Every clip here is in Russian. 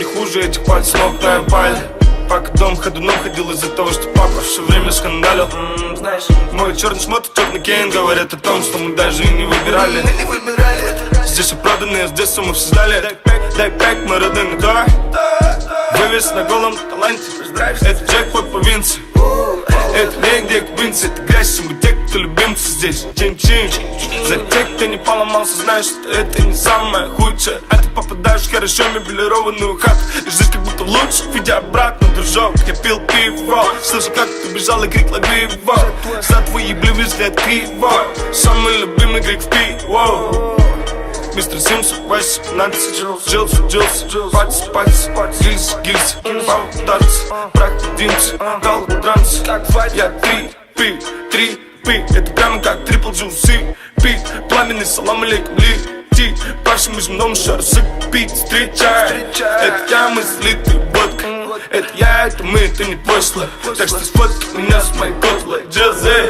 не хуже этих пальцев ног на пале. Пока дом ходуном ходил из-за того, что папа все время скандалил. Знаешь, мой черный шмот и черный кейн говорят о том, что мы даже и не выбирали. Здесь все проданные, с детства мы все знали. Дай пэк, мы родные, да. Вывес на голом таланте. Это джекпот провинции. Это негде квинцы, это грязь, мы те, кто любимцы здесь. Чин-чин. За тех, кто не поломался, знаешь, что это не самое худшее. А ты попадаешь в хорошо мебелированную хату и жизнь как будто лучше, видя обратно, дружок. Я пил пиво, слышу, как ты бежал и крик лови его. За твой ебливый взгляд криво. Самый любимый крик в пиво. Мистер Симс, 18, Джилс, Патис, Гильз, Паутарц, Проходимцы, Калдранс. Я 3P, это прямо как трипл джуси. Пи, пламенный салам алейкум, лети. Пашем из мном шар, сыпить, встречай. Это я, мы слитый водка. Это я, это мы, это не пошло. Так что сфоткай меня с моей котлой, Джазе.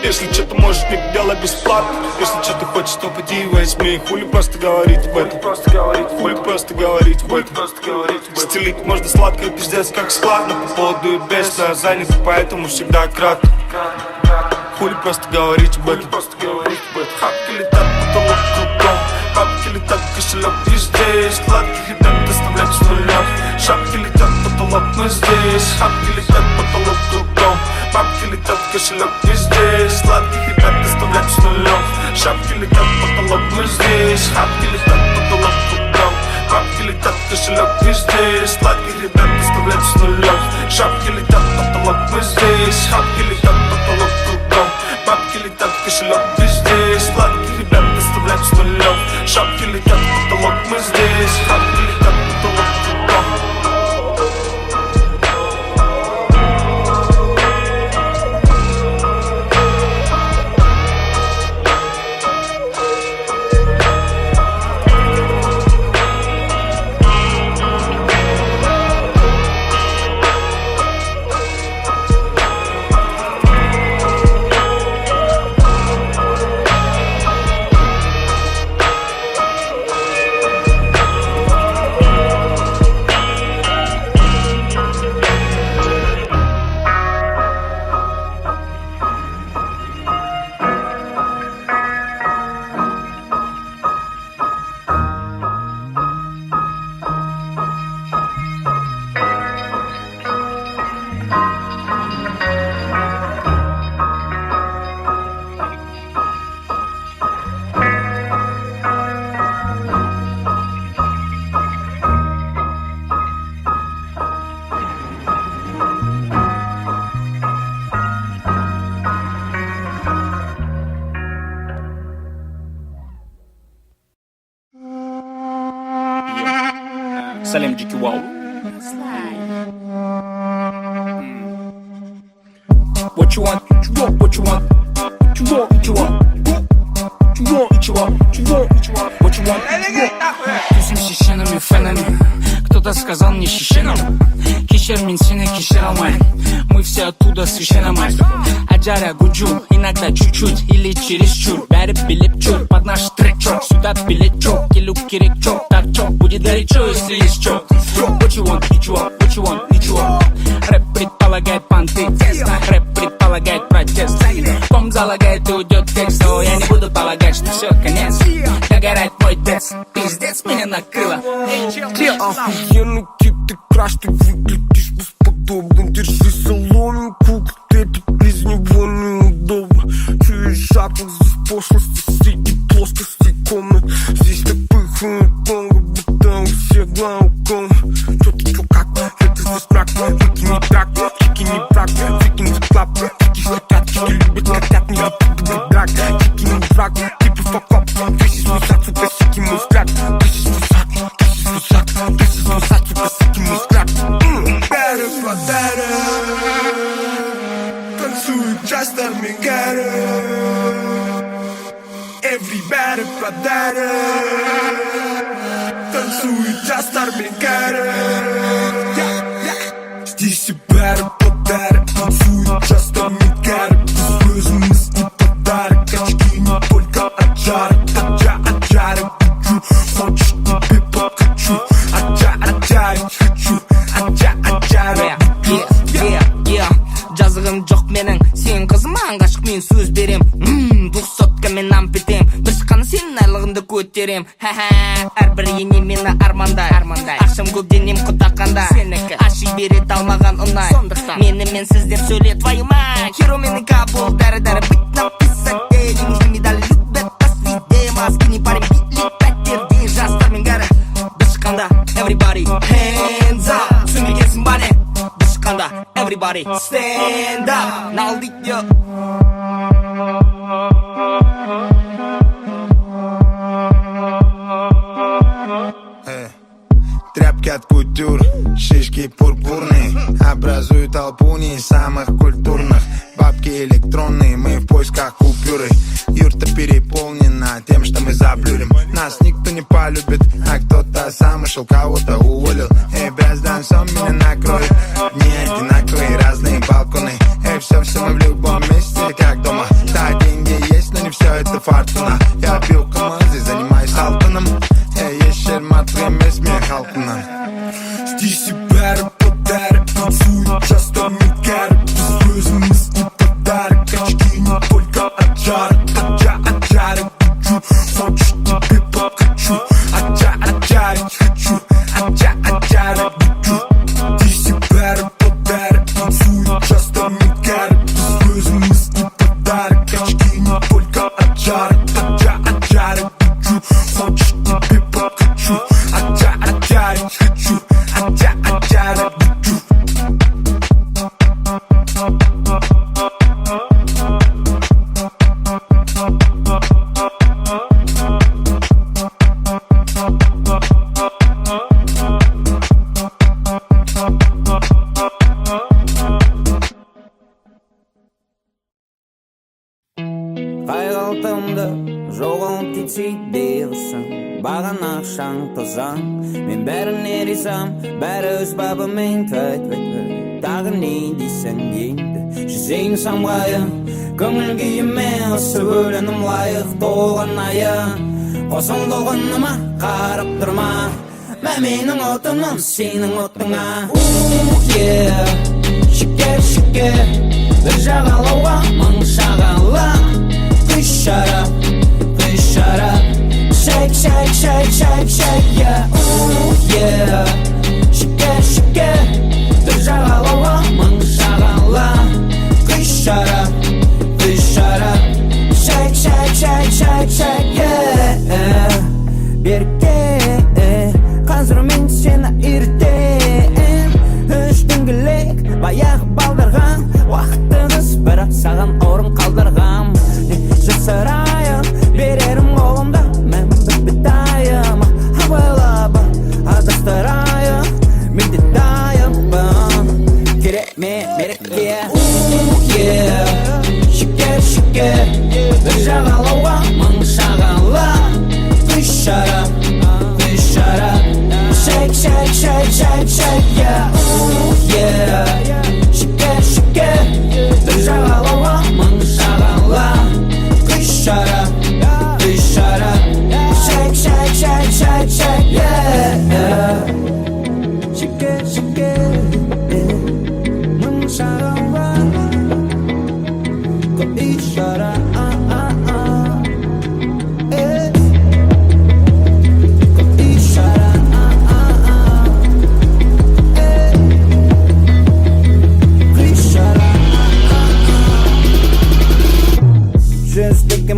Если что-то можешь, не делай бесплатно. Если что-то хочешь, то поди и возьми. Хули просто говорить об этом. Хули просто говорить об этом. Стелить можно сладко и пиздец как складно. По поводу и без, но я занят, поэтому всегда кратко. Хули просто говорить об этом. Хапки летят, потолок кругом. Бабки летят, кошелек везде. Сладких ребят доставлять с нулем. Шапки летят, потолок мы здесь. Хапки летят, потолок кругом. Бабки летят, кошелек везде. Сладких ребят доставлять с нулем. Шапки летят, потолок мы здесь. Хапки летят, потолок кругом. Бабки летят, кошелек везде. Сладких ребят доставлять с нулем. Шапки летят, потолок мы здесь. Хапки летят, потолок кругом. Бабки летят, кошелек везде. Сладких ребят доставлять с нулем. Шапки летят, потолок мы здесь. Хапки летят, потолок кругом. Салем Джики Вау. What you want? What you want? What you want? What you want? What you want? What you want? What you want? What you want? Tüzüm şişenimi fenemi. Кто-то сказал мне шишенам. Кишер мен сені кешер алмайм. Мы все оттуда священно мать. Аджара гуджу, иногда чуть-чуть или чересчур. Бәрі билеп чур, под наш трек чок. Сюда билет чок, келу керек чок. Так чок, будет горячо, если есть чок. What you want, what you want, what you want, ничего. Рэп предполагает понты, рэп предполагает протест. Ком залагает и уйдет текст. Но я не буду полагать, что все, конец. Догорает мой тест, пиздец меня накрыло. Охуенный тип, ты краш, ты выглядишь бесподобно. Держи соломинку, трепет, без него неудобно. Чуешь запах, здесь пошлости среди плоскостей комнат. Здесь так пыхает много, будто у всех науком. Чё ты, чё как, это здесь мрак. Фики не брак, фики не брак. Фики не клап, фики хотят, фики любят, хотят, не любят драк. Фики не брак, типа факап. This is my сад, сука, сики мой взгляд. This is my сад, this is my сад. This is my сад, сука, сики мой взгляд. Better for better. Танцует часто мигары. Everybody for better. Танцует часто бәрі істейсі бәрі подарок танцует часто мигары біз өзіміз не подарок очки не только от жарок от жарок хочу хочешь тебе подкачу от жарок хочу от жарок жазығым жоқ менің сен қызыман ғашық мен сөз берем 200 мен ампетем бір шыққаны сенің айлығыңды көтерем әрбір ене мені армандай ақшам көп денем құтақанда сенікі аши берет алмаған ұнай сондықтан менімен сіздер сөйле твою мать херо менің кабыл дәрі бит написать денежный медаль любят по свете маски не парень билет пәттерде жастармен кәрі бір шыққанда everybody hands up түсінбегенсің ба не бір шыққанда everybody stand up нал дейді Тряпки от кутюр, шишки пурпурные образуют толпу не самых культурных. Бабки электронные, мы в поисках купюры. Юрта переполнена тем, что мы заблюрим. Нас никто не полюбит, а кто-то сам ушел, кого-то уволил. Эй, бразданцом меня накроет. Не одинаковые, разные балконы. Эй, все мы в любом месте, как дома. Да, деньги есть, но не все это фортуна. Я пил камазы, занимаюсь алтоном. Эй, есть шермат, время смех алтона. істейсі бәрі подарок танцует часто мигары біз өзіміз не подарок очки не только от жарок хочу хочешь тебе подкачу от жарок хочу от жарок істейсі бәрі подарок танцует часто мигары біз өзіміз не подарок очки не только от жарок хочу хочешь тебе подкачу от жарок хочу от жарок Қайғалтымды жоғын тетсей белсің баған ақшаң тозаң мен бәріне ризам бәрі өз бабымен тағы не дейсің енді жүзейін самғайын көңіл күйіме осы өлеңім лайық толған айын қосылдығыныма қарап тұрма мә менің отымым сенің отыңа шекер бір жағалауға мың шағала Кыш шарап Shake, yeah, yeah Шекер бір жағалауға мың шағала Кыш шарап Shake, yeah Берке қазір мен сені ертем үш дөңгелек баяғы балдырған уақытыңыз бірақ саған орын қалдырғам жасырайын берерім қолымда мен бітайым абайлап адастырайын мен де дайынмын керек мереке шекер бір жағалауға мың шағала Кыш шарап Shake, yeah Шекер бір жағалауға мың шағала Кыш шарап Shake, yeah Шекер мың шағала Кыш шарап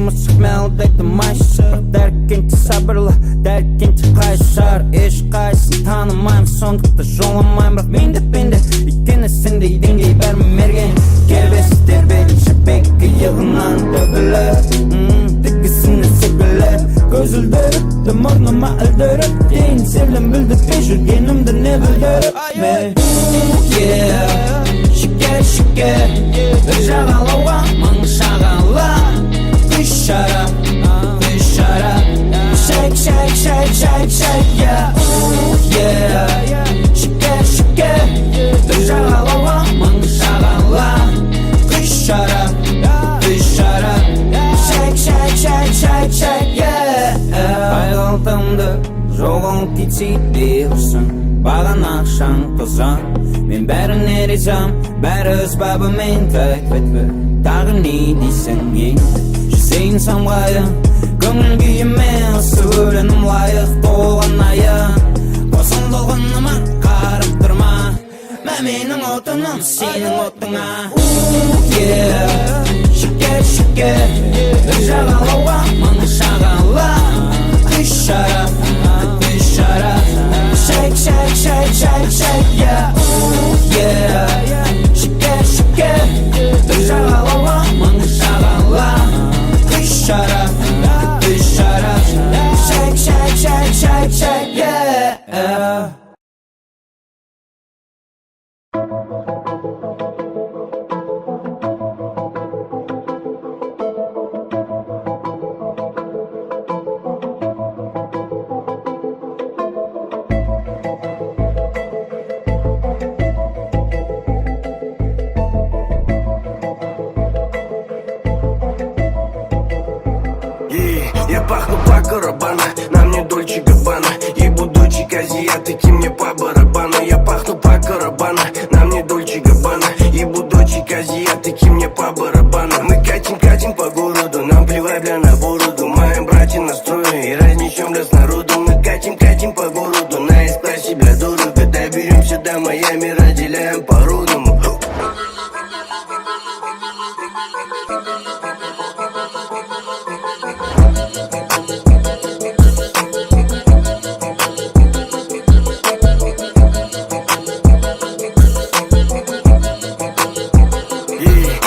мысық мәлдайды майшыр дәркенті сабырлы дәркенті қайсар ешқайсын танымаймын сондықты жоламаймын бірақ мен де пенде өйткені сендей деңгей бәрі мерген кербестер бетін шапекі иығынан төгіліп тігісіне сөгіліп көз үлдіріп мұрныма үлдіріп дейін сәлем білдірпей жүргенімді не білдіріп шекер бір жағалауға мың шағала Кыш шарап Shake, yeah тиtsiit diyorsun Bağın akşam tozan Men bärine rизам Bäri öz babымен tøt Tағы не дейсің ең Жүзейін самғайын Көңіл күйіме осы өлеңім лайық толған айын Қосың толғыныма қарап тұрма Мә менің отыным сенің отыңа Шүкер, шүкер Бір жағалауға мың шағала Үш шара Shake, shake, shake, shake, shake, yeah Şeker, şeker Bir şağalama, мың şağala Üç şarap Shake, shake, shake, shake, shake, yeah Я пахну по Карабана, на мне Дольче Габбана И будучи азиатики мне по барабану Я пахну по Карабана, на мне Дольче Габбана И будучи азиатики мне по барабану Мы катим по городу, нам плевать бля на бороду Моим братьям настроены и разнесем лес народу Мы катим по городу, на S-классе бля дорого Доберемся до Майами, разделяем по-родному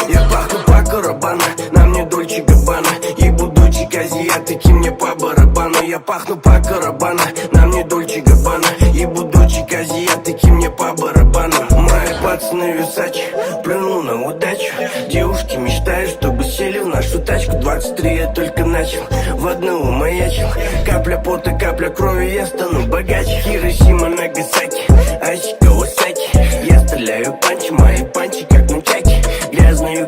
Я пахну по Карабана, на мне Дольче Габбана И будучи азиатики мне по барабану Я пахну по Карабана, на мне Дольче Габбана И будучи азиатики мне по барабану Мои пацаны Версачи, плюнул на удачу Девушки мечтают, чтобы сели в нашу тачку 23 я только начал, в одного маячил Капля пота, капля крови, я стану богаче Хиросима, Нагасаки, Асика, Осаки Я стреляю панчи, мои панчи как нунчаки Грязные